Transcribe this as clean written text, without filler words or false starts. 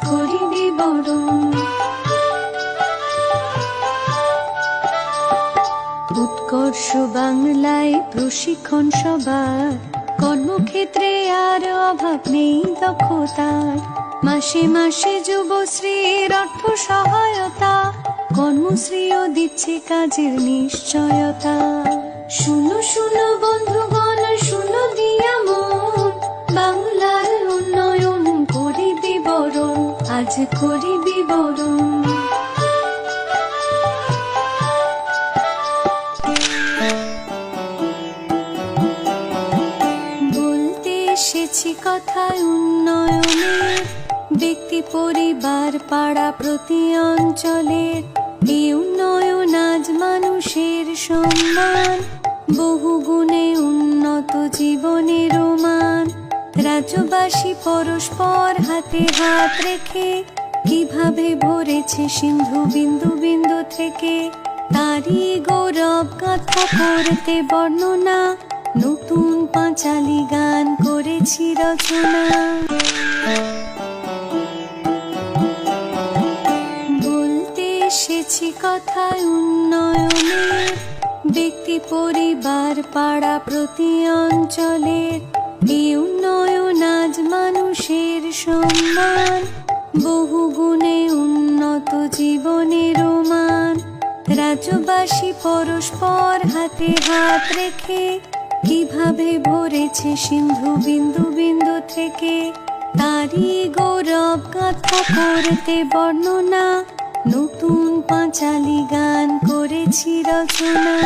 করি বিবরণ। উৎকর্ষ বাংলায় প্রশিক্ষণ সবার, কর্মক্ষেত্রে আর অভাব নেই দক্ষতার। মাসে মাসে যুবশ্রীর অর্থ সহায়তা, কর্মশ্রীও দিচ্ছে কাজের নিশ্চয়তা। শুনো শুনো বন্ধুগণ, শুনো দিয়া মন, বাংলার উন্নয়ন করি বিবরণ, আজ করি বিবরণ। বলতে এসেছি কথায় উন্নয়নের, ব্যক্তি পরিবার পাড়া প্রতি অঞ্চলের। এই উন্নয়ন আজ মানুষের সম্মান, বহু গুণে উন্নত জীবনের মান। রাজ্যবাসী পরস্পর হাতে হাত রেখে কিভাবে ভরেছে সিন্ধু বিন্দু বিন্দু থেকে, তারই গৌরব গাথা করতে বর্ণনা, নতুন পাঁচালী গান করেছি রচনা। বলতে এসেছি কথায় উন্নয়নের, ব্যক্তি পরিবার পাড়া প্রতি অঞ্চলের। এই উন্নয়ন আজ মানুষের সম্মান, বহু গুণে উন্নত জীবনের মান। রাজ্যবাসী পরস্পর হাতে হাত রেখে কিভাবে ভরেছে সিন্ধু বিন্দু বিন্দু থেকে, তারই গৌরব গাথা করতে বর্ণনা, নতুন পাঁচালী গান করেছি রচনা।